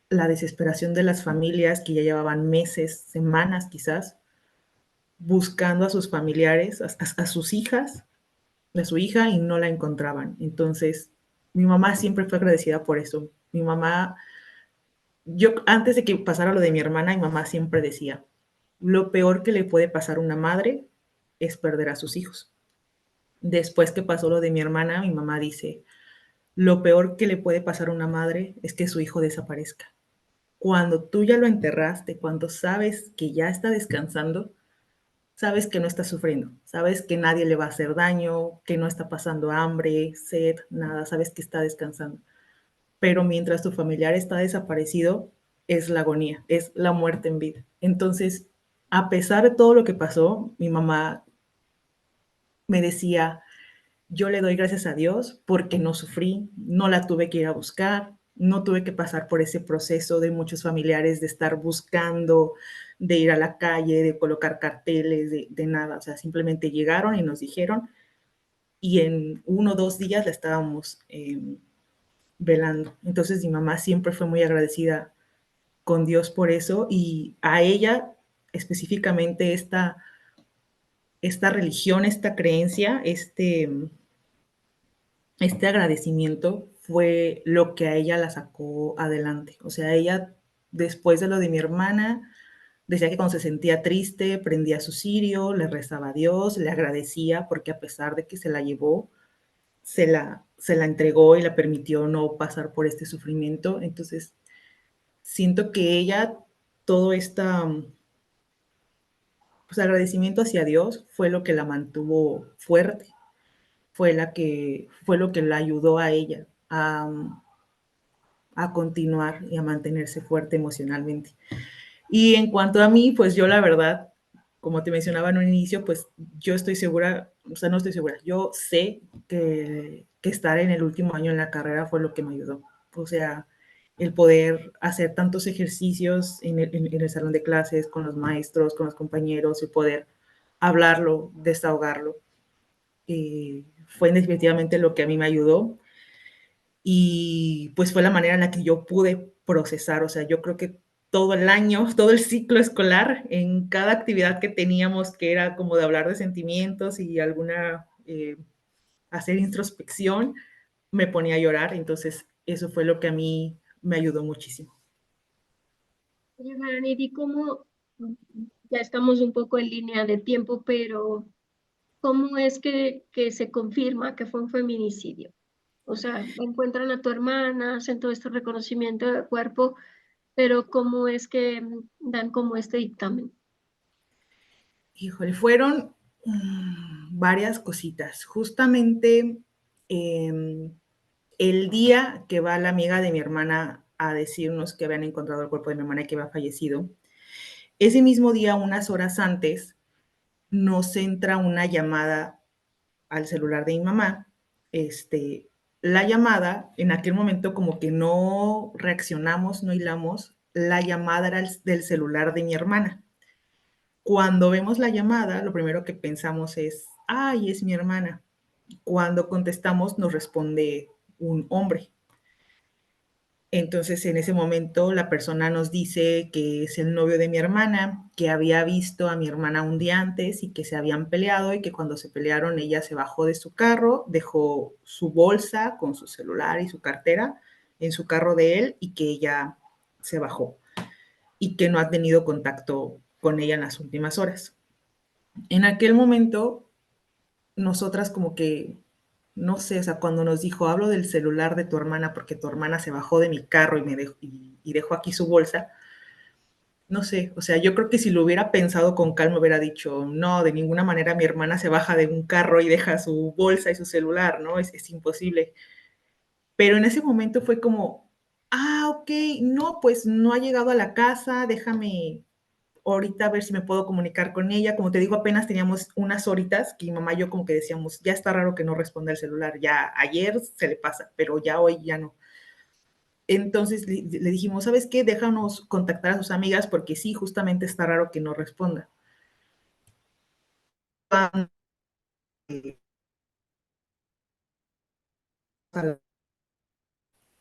la desesperación de las familias que ya llevaban meses, semanas quizás, buscando a sus familiares, a sus hijas, a su hija y no la encontraban. Entonces, mi mamá siempre fue agradecida por eso. Mi mamá, yo antes de que pasara lo de mi hermana, mi mamá siempre decía, lo peor que le puede pasar a una madre es perder a sus hijos. Después que pasó lo de mi hermana, mi mamá dice, lo peor que le puede pasar a una madre es que su hijo desaparezca. Cuando tú ya lo enterraste, cuando sabes que ya está descansando, sabes que no está sufriendo, sabes que nadie le va a hacer daño, que no está pasando hambre, sed, nada, sabes que está descansando. Pero mientras tu familiar está desaparecido, es la agonía, es la muerte en vida. Entonces, a pesar de todo lo que pasó, mi mamá me decía, yo le doy gracias a Dios porque no sufrí, no la tuve que ir a buscar, no tuve que pasar por ese proceso de muchos familiares de estar buscando, de ir a la calle, de colocar carteles, de nada. O sea, simplemente llegaron y nos dijeron y en 1 o 2 días la estábamos velando. Entonces mi mamá siempre fue muy agradecida con Dios por eso y a ella específicamente esta religión, esta creencia, este agradecimiento fue lo que a ella la sacó adelante. O sea, ella, después de lo de mi hermana, decía que cuando se sentía triste, prendía su cirio, le rezaba a Dios, le agradecía porque a pesar de que se la llevó, se la entregó y la permitió no pasar por este sufrimiento. Entonces, siento que ella, todo este pues, agradecimiento hacia Dios fue lo que la mantuvo fuerte, fue lo que la ayudó a ella a continuar y a mantenerse fuerte emocionalmente. Y en cuanto a mí, pues yo la verdad, como te mencionaba en un inicio, pues yo estoy segura, o sea, no estoy segura, yo sé que estar en el último año en la carrera fue lo que me ayudó. O sea, el poder hacer tantos ejercicios en el salón de clases, con los maestros, con los compañeros, el poder hablarlo, desahogarlo, fue definitivamente lo que a mí me ayudó y pues fue la manera en la que yo pude procesar, o sea, yo creo que todo el año, todo el ciclo escolar, en cada actividad que teníamos, que era como de hablar de sentimientos y alguna, hacer introspección, me ponía a llorar, entonces eso fue lo que a mí me ayudó muchísimo. Oye, Dani, ¿y cómo, ya estamos un poco en línea de tiempo, pero cómo es que se confirma que fue un feminicidio? O sea, encuentran a tu hermana, hacen todo este reconocimiento de cuerpo, pero ¿cómo es que dan como este dictamen? Híjole, fueron varias cositas. Justamente el día que va la amiga de mi hermana a decirnos que habían encontrado el cuerpo de mi hermana y que había fallecido, ese mismo día, unas horas antes, nos entra una llamada al celular de mi mamá. La llamada, en aquel momento como que no reaccionamos, no hilamos, la llamada era del celular de mi hermana. Cuando vemos la llamada, lo primero que pensamos es, ay, es mi hermana. Cuando contestamos, nos responde un hombre. Entonces, en ese momento, la persona nos dice que es el novio de mi hermana, que había visto a mi hermana un día antes y que se habían peleado y que cuando se pelearon ella se bajó de su carro, dejó su bolsa con su celular y su cartera en su carro de él y que ella se bajó y que no ha tenido contacto con ella en las últimas horas. En aquel momento, nosotras como que, no sé, o sea, cuando nos dijo, hablo del celular de tu hermana porque tu hermana se bajó de mi carro y, y dejó aquí su bolsa, no sé, o sea, yo creo que si lo hubiera pensado con calma hubiera dicho, no, de ninguna manera mi hermana se baja de un carro y deja su bolsa y su celular, ¿no? Es imposible. Pero en ese momento fue como, ok, no, pues no ha llegado a la casa, déjame ahorita a ver si me puedo comunicar con ella. Como te digo, apenas teníamos unas horitas que mi mamá y yo como que decíamos, ya está raro que no responda el celular, ya ayer se le pasa, pero ya hoy ya no. Entonces le dijimos, ¿sabes qué? Déjanos contactar a sus amigas porque sí, justamente está raro que no responda.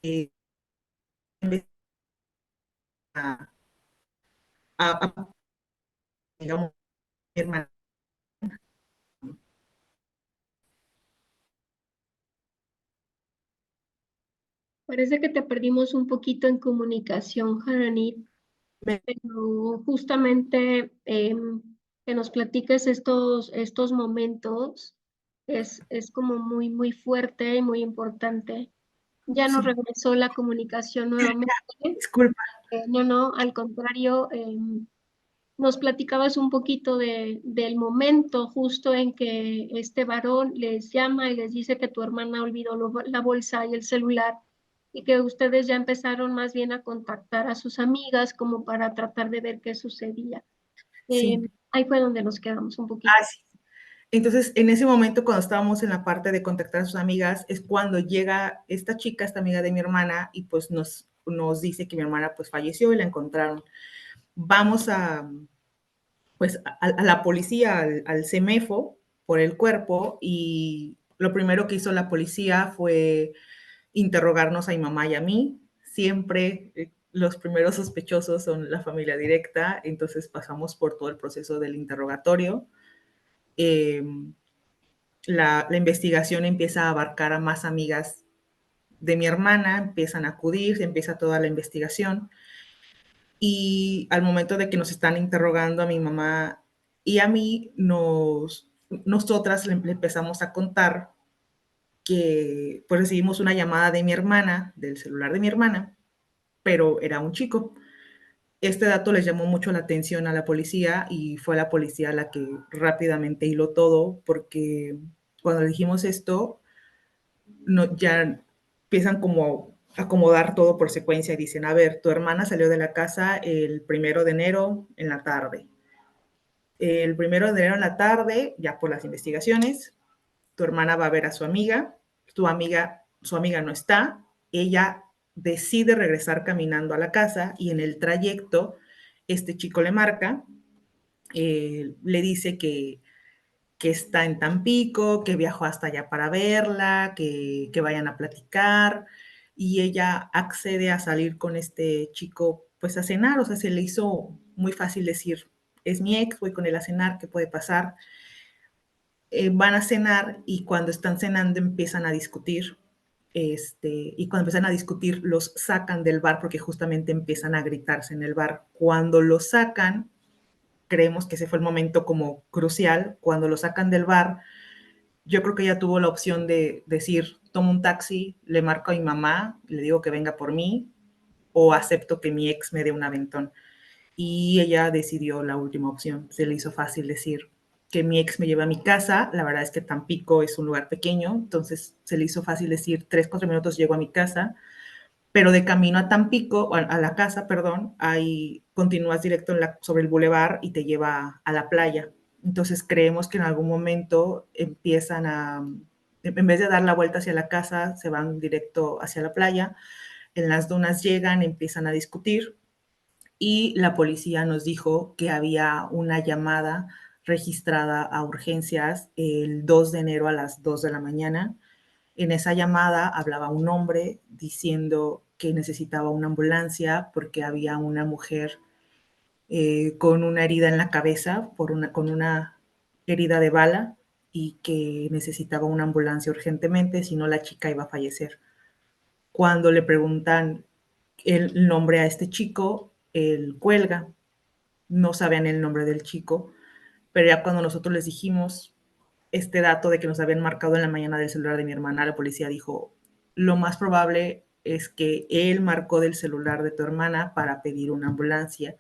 Eh, a, a, digamos, mi hermana. Parece que te perdimos un poquito en comunicación, Jaranit, pero justamente que nos platiques estos momentos es como muy, muy fuerte y muy importante. Ya nos Sí, regresó la comunicación nuevamente. disculpa. No, no, al contrario, nos platicabas un poquito del momento justo en que este varón les llama y les dice que tu hermana olvidó la bolsa y el celular y que ustedes ya empezaron más bien a contactar a sus amigas como para tratar de ver qué sucedía. Sí. Ahí fue donde nos quedamos un poquito. Sí. Entonces, en ese momento, cuando estábamos en la parte de contactar a sus amigas, es cuando llega esta chica, esta amiga de mi hermana, y pues nos dice que mi hermana pues falleció y la encontraron. Vamos pues, a la policía, al CEMEFO, por el cuerpo, y lo primero que hizo la policía fue interrogarnos a mi mamá y a mí. Siempre los primeros sospechosos son la familia directa, entonces pasamos por todo el proceso del interrogatorio. Eh, la investigación empieza a abarcar a más amigas de mi hermana, empiezan a acudir, se empieza toda la investigación y al momento de que nos están interrogando a mi mamá y a mí, nosotras le empezamos a contar que pues recibimos una llamada de mi hermana, del celular de mi hermana, pero era un chico. Este dato les llamó mucho la atención a la policía y fue la policía la que rápidamente hiló todo porque cuando le dijimos esto, no, ya empiezan como a acomodar todo por secuencia y dicen, a ver, tu hermana salió de la casa el 1 de enero en la tarde. El 1 de enero en la tarde, ya por las investigaciones, tu hermana va a ver a su amiga no está, ella decide regresar caminando a la casa y en el trayecto este chico le marca, le dice que está en Tampico, que viajó hasta allá para verla, que vayan a platicar, y ella accede a salir con este chico, pues a cenar, o sea, se le hizo muy fácil decir, es mi ex, voy con él a cenar, ¿qué puede pasar? Van a cenar y cuando están cenando empiezan a discutir, y cuando empiezan a discutir los sacan del bar porque justamente empiezan a gritarse en el bar. Cuando los sacan, creemos que ese fue el momento como crucial, cuando lo sacan del bar, yo creo que ella tuvo la opción de decir, tomo un taxi, le marco a mi mamá, le digo que venga por mí, o acepto que mi ex me dé un aventón. Y ella decidió la última opción, se le hizo fácil decir, que mi ex me lleve a mi casa. La verdad es que Tampico es un lugar pequeño, entonces se le hizo fácil decir 3, 4 minutos llego a mi casa, pero de camino a Tampico, a la casa, perdón, ahí continúas directo sobre el bulevar y te lleva a la playa. Entonces creemos que en algún momento empiezan en vez de dar la vuelta hacia la casa, se van directo hacia la playa. En las dunas llegan, empiezan a discutir y la policía nos dijo que había una llamada registrada a urgencias el 2 de enero a las 2 de la mañana. En esa llamada hablaba un hombre diciendo que necesitaba una ambulancia porque había una mujer con una herida en la cabeza, con una herida de bala y que necesitaba una ambulancia urgentemente, si no la chica iba a fallecer. Cuando le preguntan el nombre a este chico, él cuelga, no sabían el nombre del chico, pero ya cuando nosotros les dijimos este dato de que nos habían marcado en la mañana del celular de mi hermana, la policía dijo, lo más probable es que él marcó del celular de tu hermana para pedir una ambulancia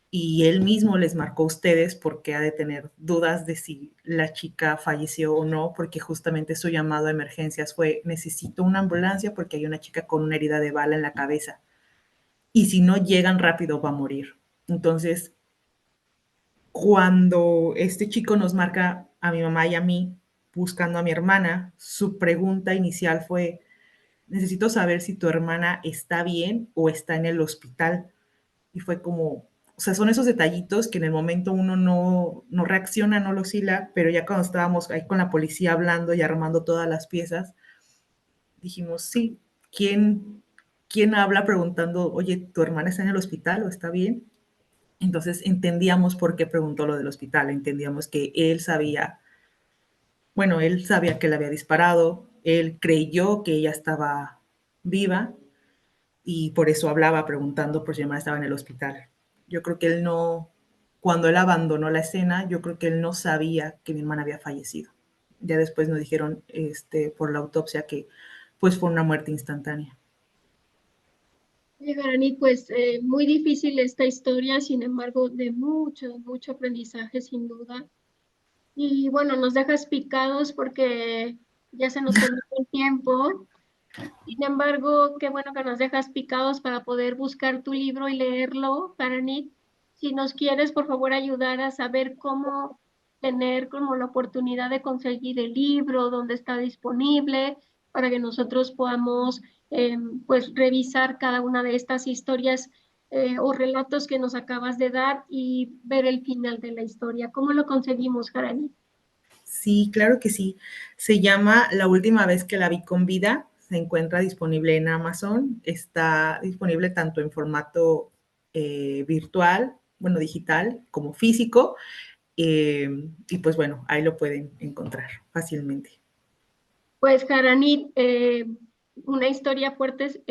y él mismo les marcó a ustedes porque ha de tener dudas de si la chica falleció o no, porque justamente su llamado a emergencias fue, necesito una ambulancia porque hay una chica con una herida de bala en la cabeza y si no llegan rápido va a morir. Entonces, cuando este chico nos marca a mi mamá y a mí buscando a mi hermana, su pregunta inicial fue, necesito saber si tu hermana está bien o está en el hospital. Y fue como, o sea, son esos detallitos que en el momento uno no reacciona, no lo oscila, pero ya cuando estábamos ahí con la policía hablando y armando todas las piezas, dijimos, sí, ¿quién habla preguntando, oye, tu hermana está en el hospital o está bien? Entonces entendíamos por qué preguntó lo del hospital, entendíamos que él sabía, bueno, él sabía que le había disparado, él creyó que ella estaba viva y por eso hablaba preguntando por si mi hermana estaba en el hospital. Yo creo que él no, cuando él abandonó la escena, yo creo que él no sabía que mi hermana había fallecido. Ya después nos dijeron por la autopsia que pues fue una muerte instantánea. Oye, Garani, pues muy difícil esta historia, sin embargo, de mucho, mucho aprendizaje, sin duda. Y bueno, nos dejas picados porque ya se nos terminó el tiempo. Sin embargo, qué bueno que nos dejas picados para poder buscar tu libro y leerlo, Karanit. Si nos quieres, por favor, ayudar a saber cómo tener como la oportunidad de conseguir el libro, dónde está disponible, para que nosotros podamos pues revisar cada una de estas historias o relatos que nos acabas de dar y ver el final de la historia. ¿Cómo lo conseguimos, Karanit? Sí, claro que sí. Se llama La última vez que la vi con vida. Se encuentra disponible en Amazon. Está disponible tanto en formato virtual, bueno, digital, como físico. Y pues bueno, ahí lo pueden encontrar fácilmente. Pues Jaranit, una historia fuerte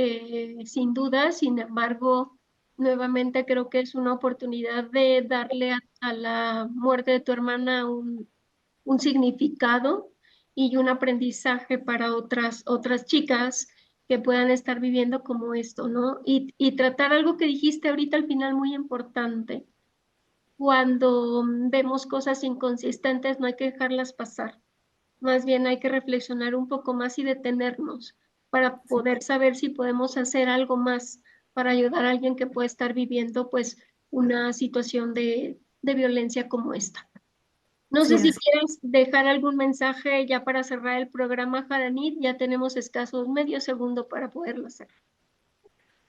sin duda, sin embargo, nuevamente creo que es una oportunidad de darle a la muerte de tu hermana un significado y un aprendizaje para otras chicas que puedan estar viviendo como esto, ¿no? Y tratar algo que dijiste ahorita al final muy importante. Cuando vemos cosas inconsistentes, no hay que dejarlas pasar, más bien hay que reflexionar un poco más y detenernos para poder saber si podemos hacer algo más para ayudar a alguien que puede estar viviendo pues una situación de violencia como esta. No sé Sí, si así. quieres dejar algún mensaje ya para cerrar el programa, Jaranit. Ya tenemos escasos medio segundo para poderlo hacer.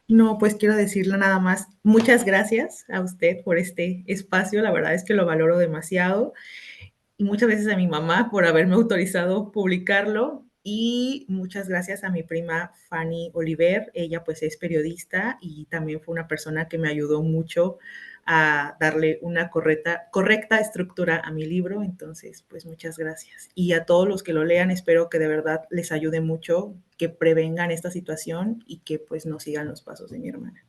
No, pues quiero decirle nada más, muchas gracias a usted por este espacio, la verdad es que lo valoro demasiado y muchas veces a mi mamá por haberme autorizado publicarlo y muchas gracias a mi prima Fanny Oliver, ella pues es periodista y también fue una persona que me ayudó mucho a darle una correcta estructura a mi libro, entonces pues muchas gracias. Y a todos los que lo lean, espero que de verdad les ayude mucho, que prevengan esta situación y que pues no sigan los pasos de mi hermana.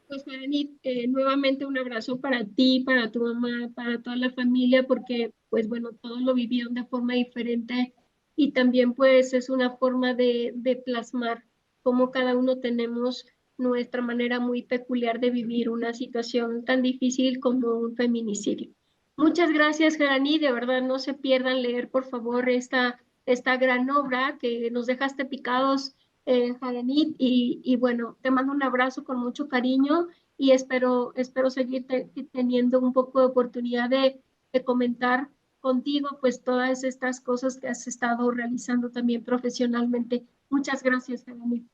Pues Jaranit, nuevamente un abrazo para ti, para tu mamá, para toda la familia, porque pues bueno, todos lo vivieron de forma diferente y también pues es una forma de plasmar cómo cada uno tenemos nuestra manera muy peculiar de vivir una situación tan difícil como un feminicidio. Muchas gracias, Gerani. De verdad, no se pierdan leer, por favor, esta gran obra que nos dejaste picados, Gerani. Y bueno, te mando un abrazo con mucho cariño y espero seguir teniendo un poco de oportunidad de comentar contigo, pues todas estas cosas que has estado realizando también profesionalmente. Muchas gracias, Gerani.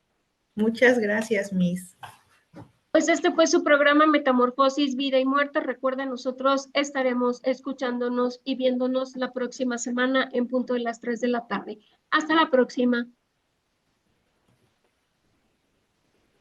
Muchas gracias, Miss. Pues este fue su programa Metamorfosis, Vida y Muerte. Recuerda, nosotros estaremos escuchándonos y viéndonos la próxima semana en punto de las 3 de la tarde. Hasta la próxima.